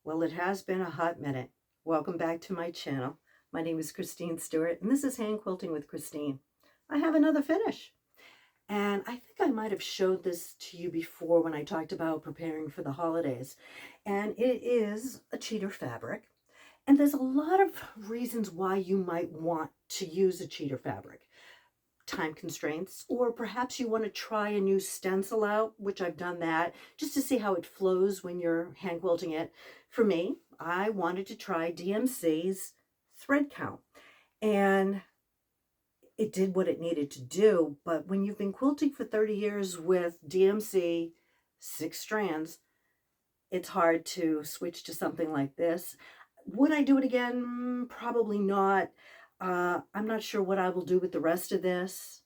Well, it has been a hot minute. Welcome back to my channel. My name is Christine Stewart, and this is Hand Quilting with Christine. I have another finish, and I think I might have showed this to you before when I talked about preparing for the holidays. And it is a cheater fabric, and there's a lot of reasons why you might want to use a cheater fabric. Time constraints, or perhaps you want to try a new stencil out, which I've done that just to see how it flows when you're hand quilting it. For me, I wanted to try DMC's thread count, and it did what it needed to do. But when you've been quilting for 30 years with DMC 6 strands, it's hard to switch to something like this. Would I do it again? Probably not. I'm not sure what I will do with the rest of this.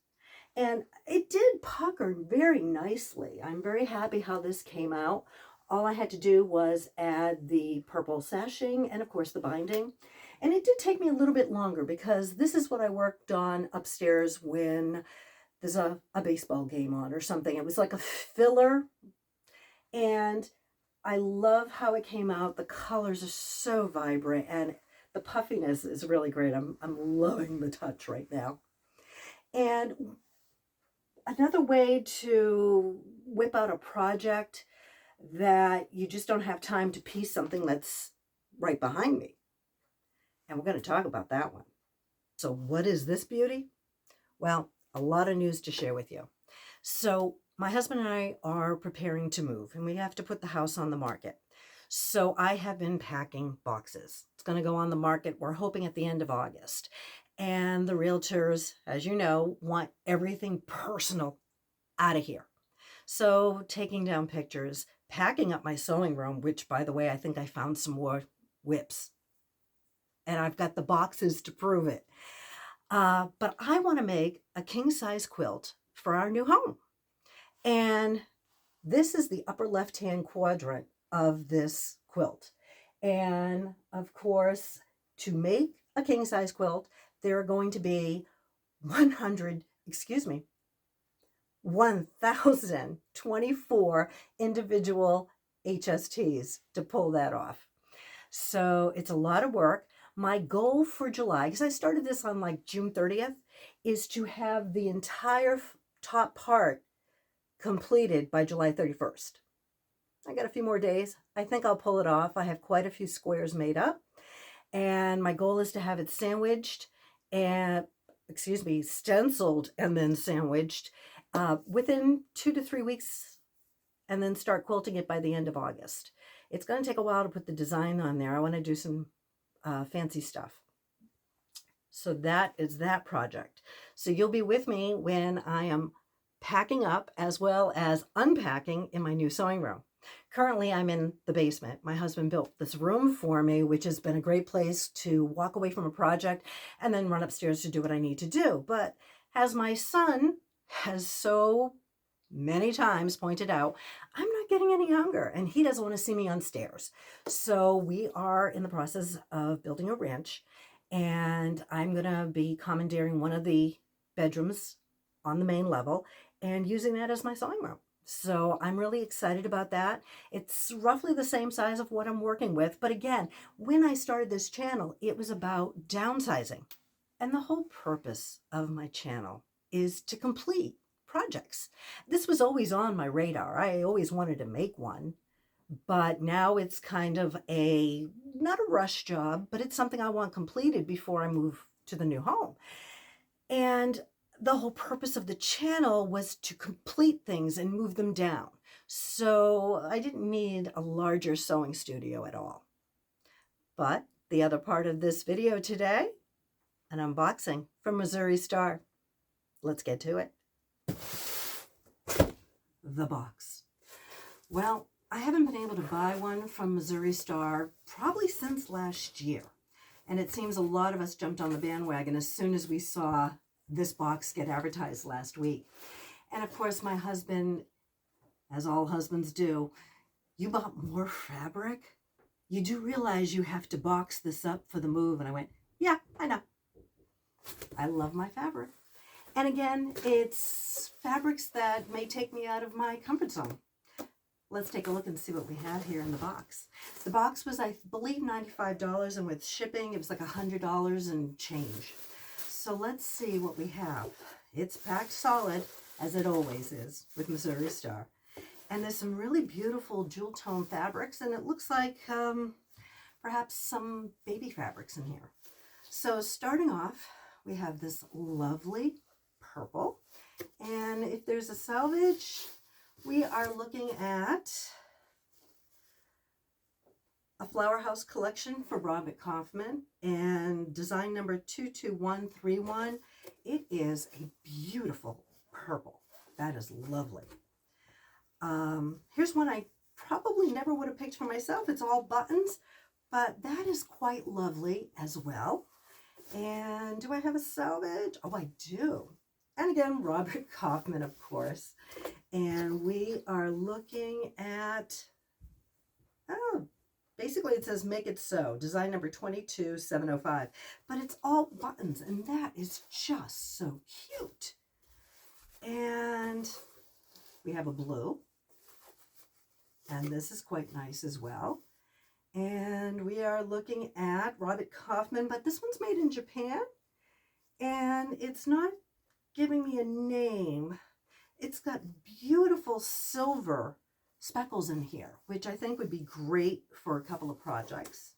And it did pucker very nicely. I'm very happy how this came out. All I had to do was add the purple sashing and of course the binding. And it did take me a little bit longer because this is what I worked on upstairs when there's a baseball game on or something. It was like a filler, and I love how it came out. The colors are so vibrant and the puffiness is really great. I'm loving the touch right now. And another way to whip out a project that you just don't have time to piece something that's right behind me. And we're going to talk about that one. So what is this beauty? Well, a lot of news to share with you. So my husband and I are preparing to move, and we have to put the house on the market. So I have been packing boxes. It's going to go on the market, we're hoping, at the end of August. And the realtors, as you know, want everything personal out of here. So taking down pictures, packing up my sewing room, which, by the way, I think I found some more whips. And I've got the boxes to prove it. But I want to make a king-size quilt for our new home. And this is the upper left-hand quadrant of this quilt. And of course, to make a king-size quilt, there are going to be 1,024 individual HSTs to pull that off. So it's a lot of work. My goal for July, because I started this on like June 30th, is to have the entire top part completed by July 31st. I got a few more days. I think I'll pull it off. I have quite a few squares made up, and my goal is to have it sandwiched and, stenciled and then sandwiched within 2 to 3 weeks, and then start quilting it by the end of August. It's going to take a while to put the design on there. I want to do some fancy stuff. So that is that project. So you'll be with me when I am packing up as well as unpacking in my new sewing room. Currently, I'm in the basement. My husband built this room for me, which has been a great place to walk away from a project and then run upstairs to do what I need to do. But as my son has so many times pointed out, I'm not getting any younger, and he doesn't want to see me on stairs. So we are in the process of building a ranch, and I'm going to be commandeering one of the bedrooms on the main level and using that as my sewing room. So I'm really excited about that. It's roughly the same size of what I'm working with. But again, when I started this channel, it was about downsizing. And the whole purpose of my channel is to complete projects. This was always on my radar. I always wanted to make one, but now it's kind of not a rush job, but it's something I want completed before I move to the new home. And the whole purpose of the channel was to complete things and move them down. So I didn't need a larger sewing studio at all. But the other part of this video today, an unboxing from Missouri Star. Let's get to it. The box. Well, I haven't been able to buy one from Missouri Star probably since last year. And it seems a lot of us jumped on the bandwagon as soon as we saw this box get advertised last week. And of course, my husband, as all husbands do, you bought more fabric? You do realize you have to box this up for the move? And I went, yeah, I know. I love my fabric. And again, it's fabrics that may take me out of my comfort zone. let's take a look and see what we have here in the box. The box was, I believe, $95, and with shipping, it was like $100 and change. So let's see what we have. It's packed solid, as it always is with Missouri Star. And there's some really beautiful jewel tone fabrics, and it looks like perhaps some baby fabrics in here. So starting off, we have this lovely purple. And if there's a salvage, we are looking at a Flower House collection for Robert Kaufman and design number 22131. It is a beautiful purple. That is lovely. Here's one I probably never would have picked for myself. It's all buttons, but that is quite lovely as well. And do I have a salvage? Oh, I do. And again, Robert Kaufman, of course. And we are looking at, basically it says Make It So, design number 22705. But it's all buttons, and that is just so cute. And we have a blue. And this is quite nice as well. And we are looking at Robert Kaufman, but this one's made in Japan. And it's not giving me a name. It's got beautiful silver speckles in here, which I think would be great for a couple of projects.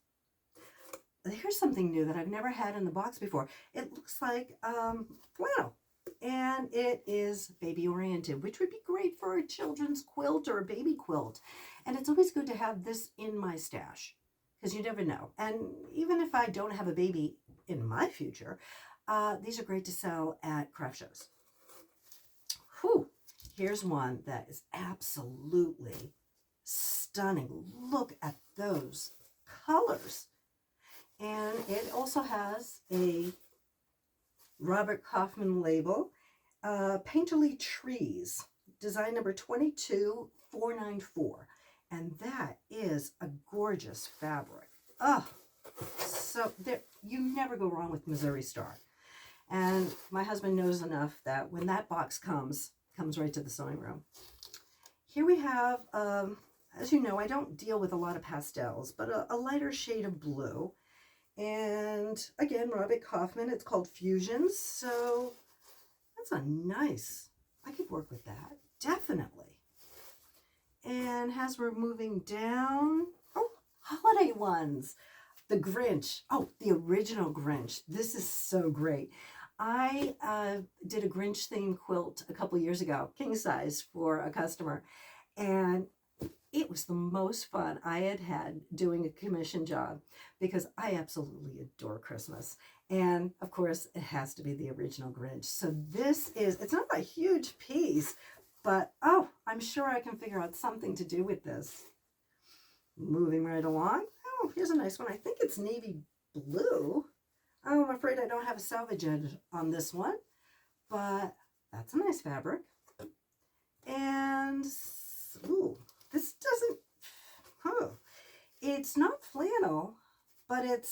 Here's something new that I've never had in the box before. It looks like flannel, and it is baby oriented, which would be great for a children's quilt or a baby quilt. And it's always good to have this in my stash, because you never know. And even if I don't have a baby in my future, these are great to sell at craft shows. Whew. Here's one that is absolutely stunning. Look at those colors. And it also has a Robert Kaufman label, Painterly Trees, design number 22494. And that is a gorgeous fabric. Oh, so there, you never go wrong with Missouri Star. And my husband knows enough that when that box comes right to the sewing room. Here we have, as you know, I don't deal with a lot of pastels, but a lighter shade of blue. And again, Robert Kaufman, it's called Fusions. So that's a nice, I could work with that, definitely. And as we're moving down, oh, holiday ones. The Grinch, oh, the original Grinch. This is so great. I did a Grinch themed quilt a couple years ago, king size, for a customer. And it was the most fun I had doing a commission job, because I absolutely adore Christmas. And of course, it has to be the original Grinch. So this is, it's not a huge piece, but oh, I'm sure I can figure out something to do with this. Moving right along. Oh, here's a nice one. I think it's navy blue. Oh, I'm afraid I don't have a salvage edge on this one, but that's a nice fabric. And, ooh, this doesn't, it's not flannel, but it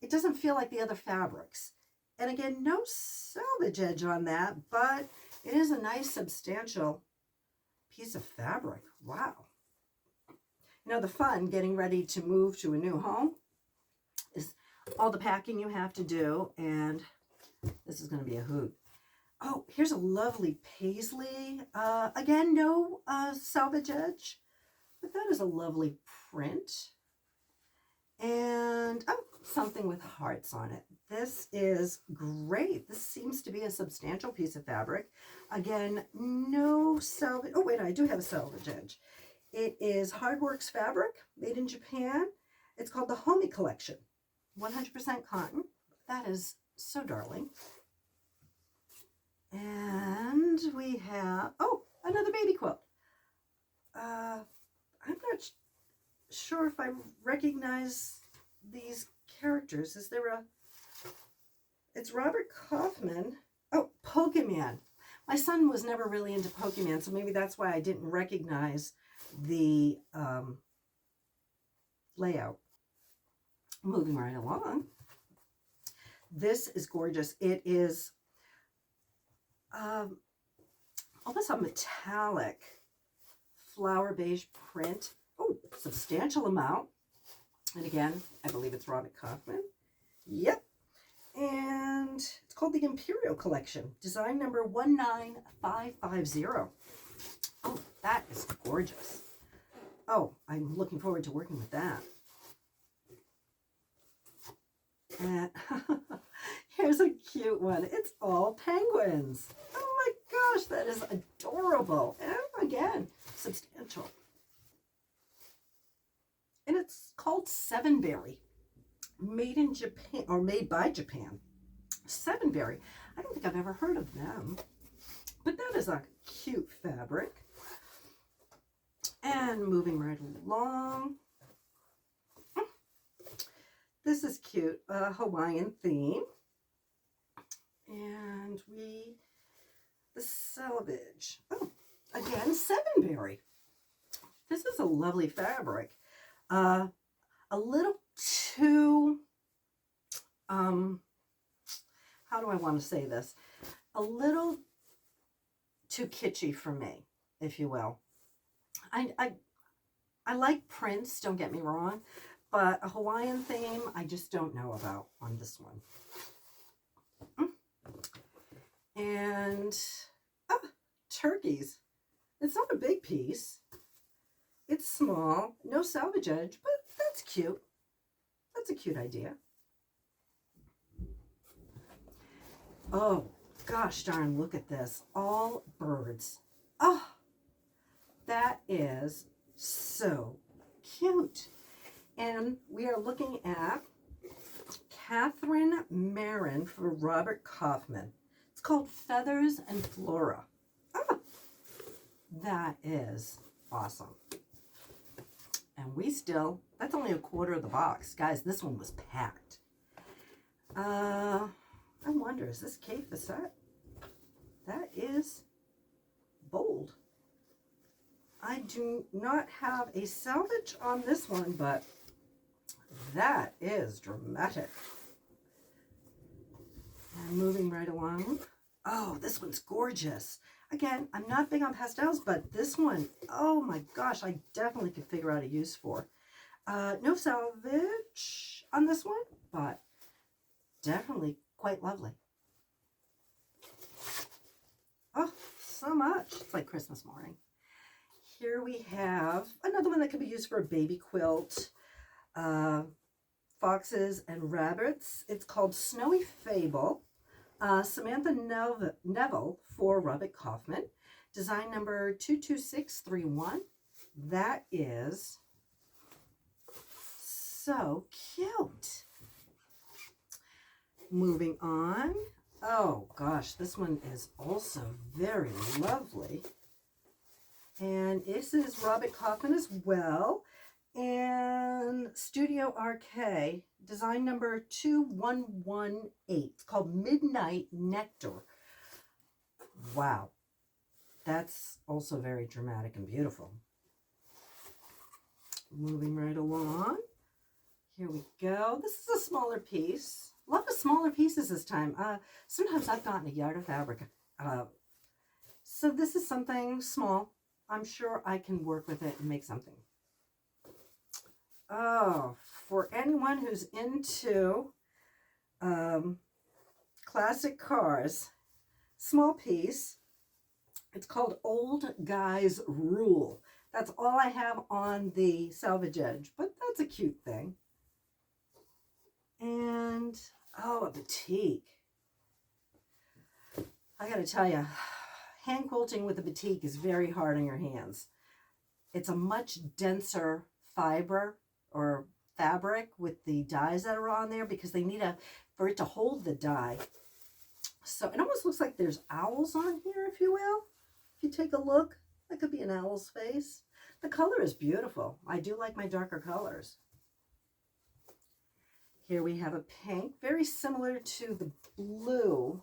doesn't feel like the other fabrics. And again, no salvage edge on that, but it is a nice substantial piece of fabric. Wow. You know, the fun getting ready to move to a new home is all the packing you have to do, and this is going to be a hoot. Oh, here's a lovely paisley. Again, no salvage edge, but that is a lovely print. And oh, something with hearts on it. This is great. This seems to be a substantial piece of fabric. Again, no salvage. Oh, wait, I do have a salvage edge. It is Hardworks fabric, made in Japan. It's called the Homey Collection. 100% cotton. That is so darling. And we have, oh, another baby quilt. I'm not sure if I recognize these characters. Is there a, it's Robert Kaufman. Oh, Pokemon. My son was never really into Pokemon, so maybe that's why I didn't recognize the layout. Moving right along. This is gorgeous. It is almost a metallic flower beige print. Oh, substantial amount. And again, I believe it's Robert Kaufman. Yep. And it's called the Imperial Collection, design number 19550. Oh, that is gorgeous. Oh, I'm looking forward to working with that. And here's a cute one. It's all penguins. Oh my gosh, that is adorable. And again, substantial. And it's called Sevenberry. Made in Japan, or made by Japan. Sevenberry. I don't think I've ever heard of them. But that is a cute fabric. And moving right along. This is cute. A Hawaiian theme. And the selvage. Oh, again, Sevenberry. This is a lovely fabric. A little too, how do I want to say this? A little too kitschy for me, if you will. I like prints, don't get me wrong, but a Hawaiian theme, I just don't know about on this one. And turkeys. It's not a big piece. It's small, no salvage edge, but that's cute. That's a cute idea. Oh, gosh darn, look at this. All birds. Oh, that is so cute. And we are looking at Catherine Marin for Robert Kaufman. It's called Feathers and Flora. Oh, that is awesome. And that's only a quarter of the box. Guys, this one was packed. I wonder, is this Kate Facette? That is bold. I do not have a salvage on this one, but that is dramatic. And moving right along. Oh, this one's gorgeous. Again, I'm not big on pastels, but this one, oh my gosh, I definitely could figure out a use for. No salvage on this one, but definitely quite lovely. Oh, so much. It's like Christmas morning. Here we have another one that could be used for a baby quilt. Foxes and rabbits. It's called Snowy Fable. Samantha Neville for Robert Kaufman. Design number 22631. That is so cute. Moving on. Oh gosh, this one is also very lovely. And this is Robert Kaufman as well. And Studio RK, design number 2118. It's called Midnight Nectar. Wow. That's also very dramatic and beautiful. Moving right along. Here we go. This is a smaller piece. Love the smaller pieces this time. Sometimes I've gotten a yard of fabric. So this is something small. I'm sure I can work with it and make something. Oh, for anyone who's into classic cars, small piece. It's called Old Guys Rule. That's all I have on the salvage edge, but that's a cute thing. And, oh, a batik. I gotta tell you, hand quilting with a batik is very hard on your hands. It's a much denser fiber or fabric with the dyes that are on there because they need for it to hold the dye. So it almost looks like there's owls on here, if you will. If you take a look, that could be an owl's face. The color is beautiful. I do like my darker colors. Here we have a pink, very similar to the blue.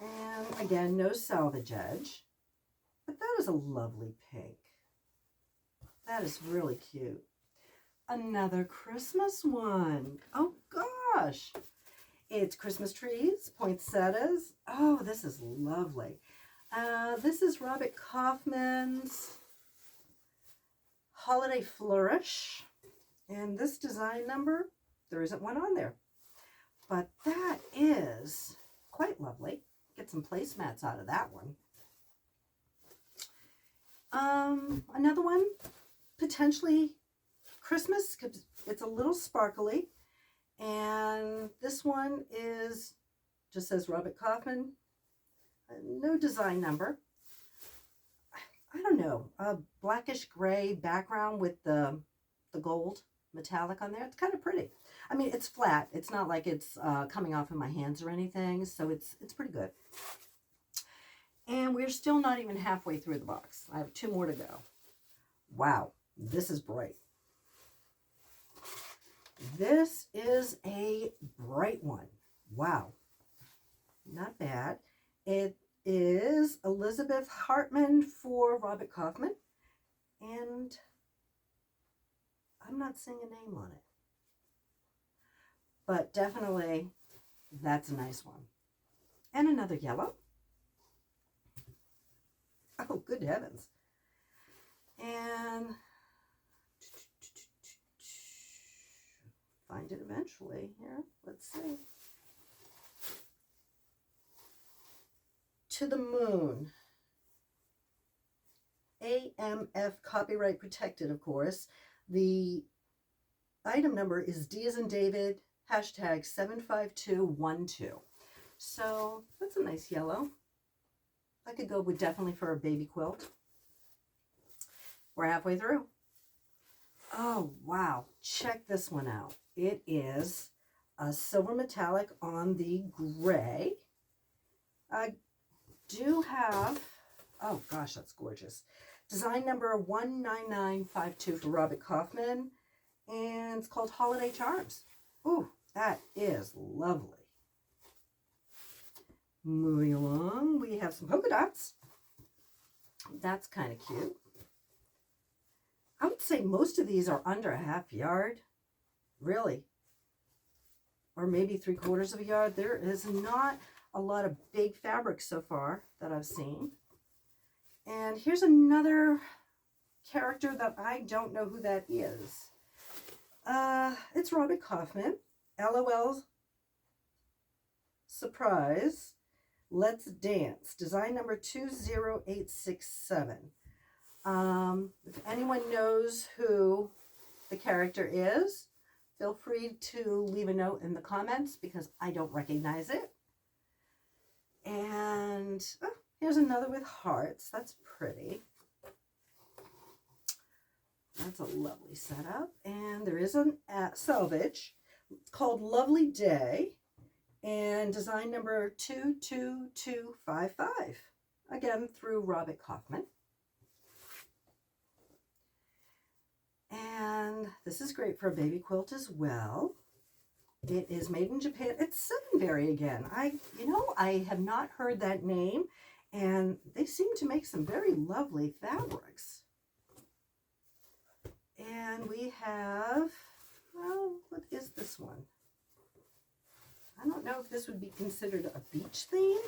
And again, no salvage edge. But that is a lovely pink. That is really cute. Another Christmas one. Oh gosh. It's Christmas trees, poinsettias. Oh, this is lovely. This is Robert Kaufman's Holiday Flourish. And this design number, there isn't one on there. But that is quite lovely. Get some placemats out of that one. Another one, potentially Christmas, because it's a little sparkly. And this one is, just says Robert Kaufman. No design number. I don't know, a blackish gray background with the gold metallic on there. It's kind of pretty. I mean, it's flat. It's not like it's coming off in my hands or anything, so it's pretty good. And we're still not even halfway through the box. I have 2 more to go. Wow, this is bright. This is a bright one. Wow, not bad. It is Elizabeth Hartman for Robert Kaufman, and I'm not seeing a name on it, but definitely that's a nice one. And another yellow. Oh, good heavens. And find it eventually here. Let's see. To the Moon. AMF, copyright protected, of course. The item number is D as in David, hashtag 75212. So that's a nice yellow. I could go with definitely for a baby quilt. We're halfway through. Oh, wow. Check this one out. It is a silver metallic on the gray. I do have, oh gosh, that's gorgeous. Design number 19952 for Robert Kaufman. And it's called Holiday Charms. Ooh, that is lovely. Moving along, we have some polka dots. That's kind of cute. I would say most of these are under a half yard, really, or maybe 3/4 of a yard. There is not a lot of big fabric so far that I've seen. And here's another character that I don't know who that is. It's Robert Kaufman. LOL Surprise. Let's Dance. Design number 20867. If anyone knows who the character is, feel free to leave a note in the comments because I don't recognize it. And oh, here's another with hearts. That's pretty. That's a lovely setup. And there is a selvage. It's called Lovely Day. And design number 22255. Again, through Robert Kaufman. And this is great for a baby quilt as well. It is made in Japan. It's Suddenberry again. I have not heard that name, and they seem to make some very lovely fabrics. And we have, well, what is this one? I don't know if this would be considered a beach theme.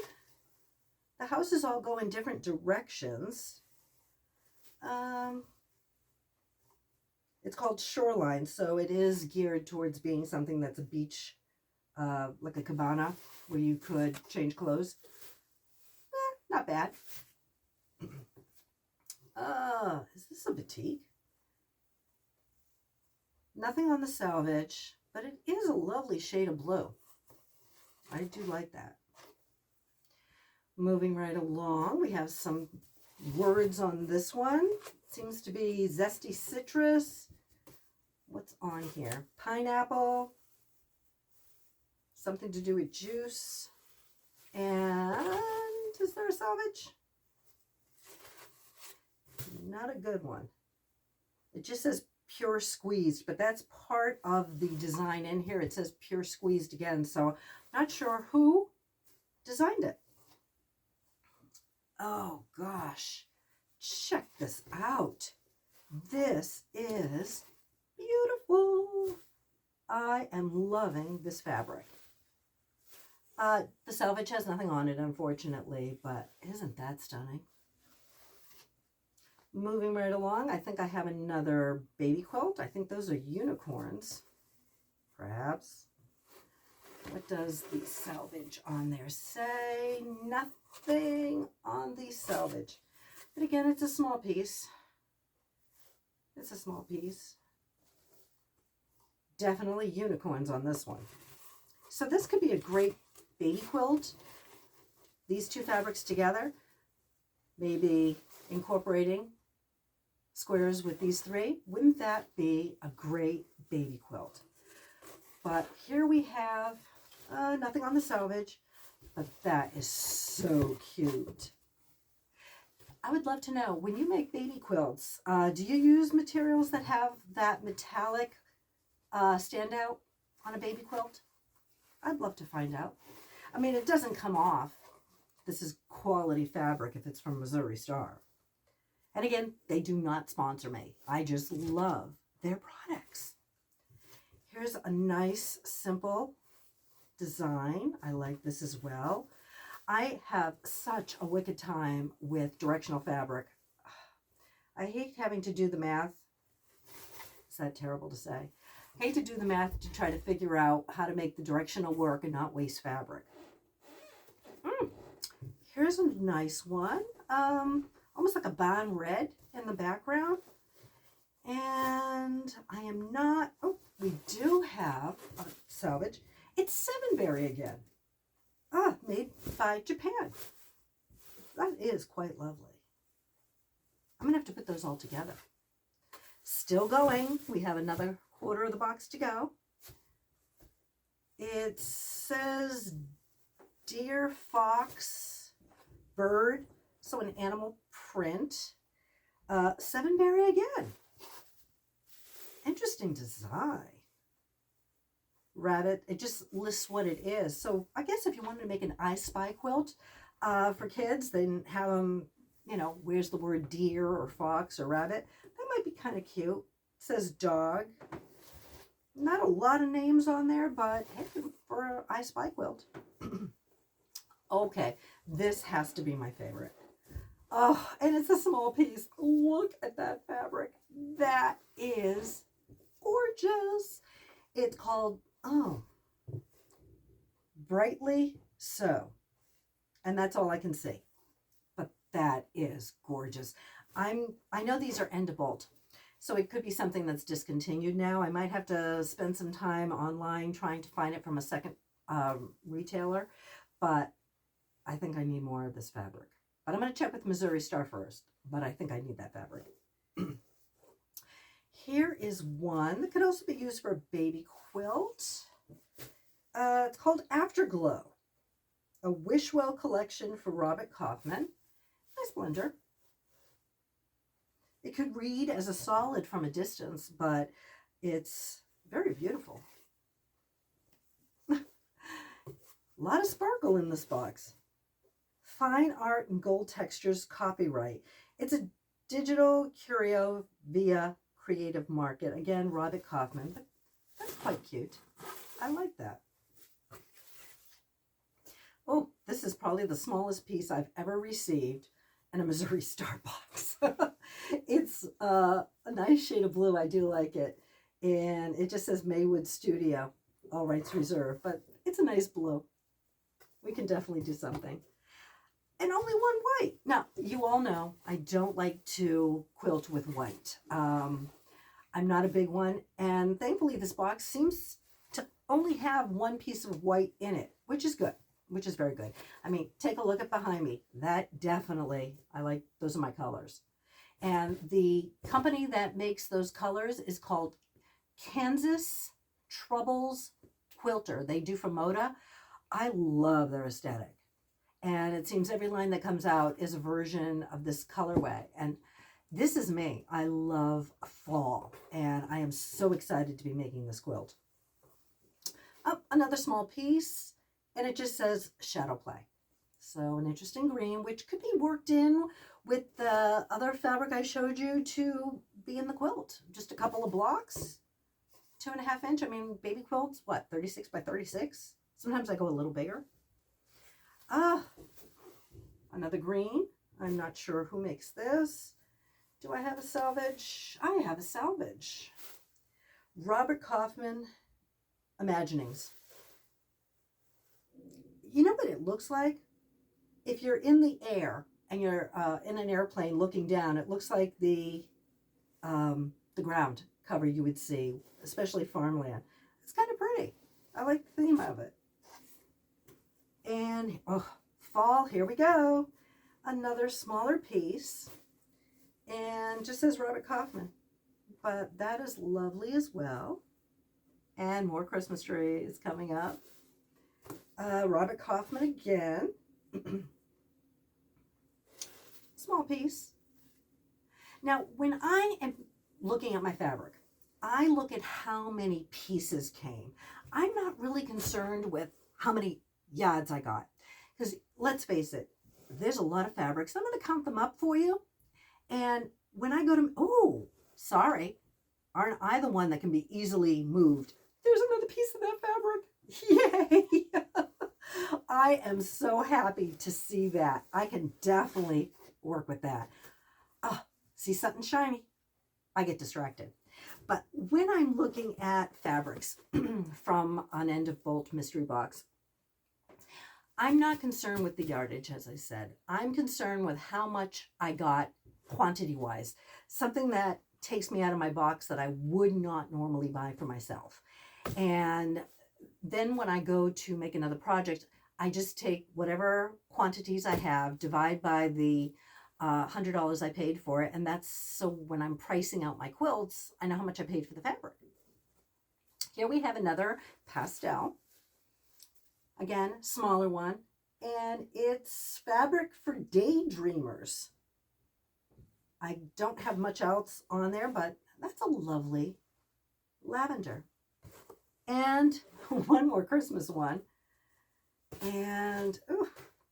The houses all go in different directions. It's called Shoreline, so it is geared towards being something that's a beach, like a cabana, where you could change clothes. Not bad. Is this a batik? Nothing on the salvage, but it is a lovely shade of blue. I do like that. Moving right along, we have some words on this one. Seems to be zesty citrus. What's on here? Pineapple. Something to do with juice. And is there a salvage? Not a good one. It just says pure squeezed, but that's part of the design in here. It says pure squeezed again, so not sure who designed it. Oh gosh, check this out. This is beautiful. I am loving this fabric. The selvage has nothing on it, unfortunately, but isn't that stunning? Moving right along, I think I have another baby quilt. I think those are unicorns, perhaps. What does the selvage on there say? Nothing on the selvage. But again, it's a small piece. It's a small piece. Definitely unicorns on this one. So this could be a great baby quilt. These two fabrics together, maybe incorporating squares with these three. Wouldn't that be a great baby quilt? But here we have nothing on the selvage, but that is so cute. I would love to know, when you make baby quilts, do you use materials that have that metallic standout on a baby quilt? I'd love to find out. I mean, it doesn't come off. This is quality fabric if it's from Missouri Star. And again, they do not sponsor me. I just love their products. Here's a nice, simple design. I like this as well. I have such a wicked time with directional fabric. I hate having to do the math. Is that terrible to say? I hate to do the math to try to figure out how to make the directional work and not waste fabric. Here's a nice one. Almost like a barn red in the background. And I am not, oh, we do have a selvage. It's Seven Berry again. Made by Japan. That is quite lovely. I'm gonna have to put those all together. Still going. We have another quarter of the box to go. It says deer, fox, bird, so an animal print. Seven Berry again. Interesting design. Rabbit, it just lists what it is. So I guess if you wanted to make an I Spy quilt for kids, then have them, you know, where's the word deer or fox or rabbit? That might be kind of cute. It says dog. Not a lot of names on there, but hey, for an I Spy quilt. Okay, this has to be my favorite. Oh, and it's a small piece. Look at that fabric. That is gorgeous. It's called, Brightly So. And that's all I can see. But that is gorgeous. I know these are end to bolt. So it could be something that's discontinued now. I might have to spend some time online trying to find it from a second retailer. But I think I need more of this fabric. But I'm going to check with Missouri Star first. But I think I need that fabric. Here is one that could also be used for a baby quilt. It's called Afterglow. A Wishwell collection for Robert Kaufman. Nice blender. It could read as a solid from a distance, but it's very beautiful. A lot of sparkle in this box. Fine art and gold textures, copyright. It's a digital curio via Creative Market. Again, Robert Kaufman, but that's quite cute. I like that. Oh, this is probably the smallest piece I've ever received in a Missouri Star box. It's a nice shade of blue. I do like it. And it just says Maywood Studio, all rights reserved, but it's a nice blue. We can definitely do something. And only one white. Now, you all know I don't like to quilt with white. I'm not a big one. And thankfully, this box seems to only have one piece of white in it, which is good, which is very good. I mean, take a look at behind me. That definitely, I like, those are my colors. And the company that makes those colors is called Kansas Troubles Quilter. They do for Moda. I love their aesthetic. And it seems every line that comes out is a version of this colorway. And this is me. I love fall. And I am so excited to be making this quilt. Oh, another small piece. And it just says Shadow Play. So an interesting green, which could be worked in with the other fabric I showed you to be in the quilt. Just a couple of blocks. 2.5 inch. I mean, baby quilts, what, 36 by 36? Sometimes I go a little bigger. Another green. I'm not sure who makes this. Do I have a salvage? I have a salvage. Robert Kaufman Imaginings. You know what it looks like? If you're in the air and you're in an airplane looking down, it looks like the ground cover you would see, especially farmland. It's kind of pretty. I like the theme of it. And fall, here we go. Another smaller piece. And just says Robert Kaufman. But that is lovely as well. And more Christmas trees coming up. Robert Kaufman again. Small piece. Now, when I am looking at my fabric, I look at how many pieces came. I'm not really concerned with how many yards I got. Because let's face it, there's a lot of fabrics. I'm going to count them up for you. And when I go to, oh, sorry, aren't I the one that can be easily moved? There's another piece of that fabric. Yay! I am so happy to see that. I can definitely work with that. See something shiny? I get distracted. But when I'm looking at fabrics from an end of bolt mystery box, I'm not concerned with the yardage, as I said. I'm concerned with how much I got quantity-wise. Something that takes me out of my box that I would not normally buy for myself. And then when I go to make another project, I just take whatever quantities I have, divide by the $100 I paid for it, and that's so when I'm pricing out my quilts, I know how much I paid for the fabric. Here we have another pastel. Again, smaller one, and it's fabric for daydreamers. I don't have much else on there, but that's a lovely lavender. And one more Christmas one. And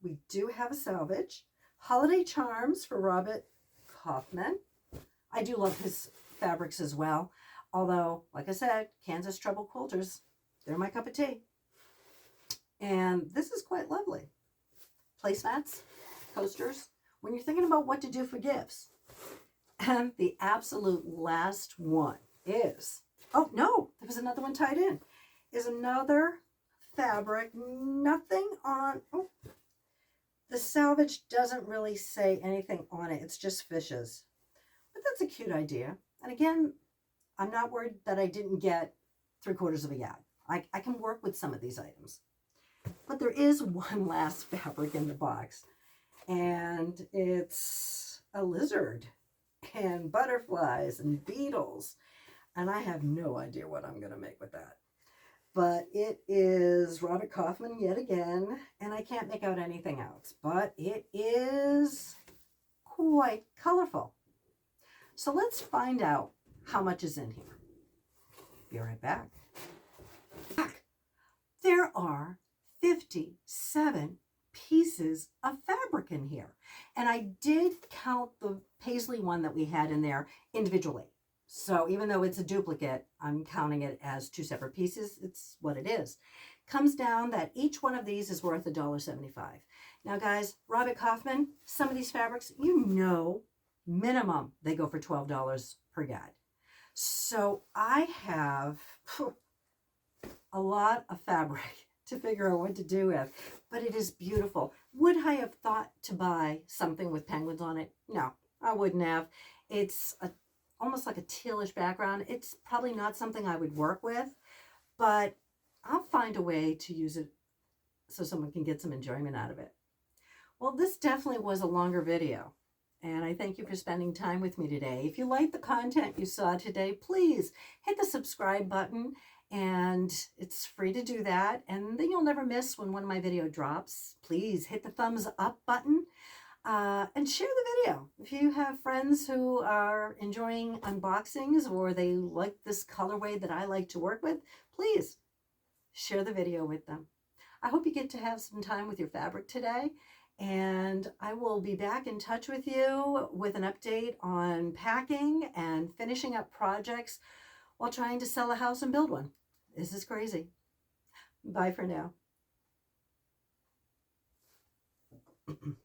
we do have a salvage. Holiday Charms for Robert Kaufman. I do love his fabrics as well. Although, like I said, Kansas Treble Quilters, they're my cup of tea. And this is quite lovely. Placemats, coasters, when you're thinking about what to do for gifts. And the absolute last one is, oh no, there was another one tied in, is another fabric, nothing on, the salvage doesn't really say anything on it. It's just fishes. But that's a cute idea. And again, I'm not worried that I didn't get 3/4 of a yard. I can work with some of these items. But there is one last fabric in the box. And it's a lizard and butterflies and beetles. And I have no idea what I'm going to make with that. But it is Robert Kaufman yet again, and I can't make out anything else. But it is quite colorful. So let's find out how much is in here. Be right back. There are 57 pieces of fabric in here. And I did count the paisley one that we had in there individually. So even though it's a duplicate, I'm counting it as 2 separate pieces. It's what it is. Comes down that each one of these is worth $1.75. Now guys, Robert Kaufman, some of these fabrics, you know, minimum they go for $12 per yard. So I have a lot of fabric to figure out what to do with, but it is beautiful. Would I have thought to buy something with penguins on it? No, I wouldn't have. It's almost like a tealish background. It's probably not something I would work with, but I'll find a way to use it so someone can get some enjoyment out of it. Well, this definitely was a longer video, and I thank you for spending time with me today. If you like the content you saw today, please hit the subscribe button, and it's free to do that, and then you'll never miss when one of my video drops. Please hit the thumbs up button. And share the video. If you have friends who are enjoying unboxings or they like this colorway that I like to work with, please share the video with them. I hope you get to have some time with your fabric today, and I will be back in touch with you with an update on packing and finishing up projects while trying to sell a house and build one. This is crazy. Bye for now.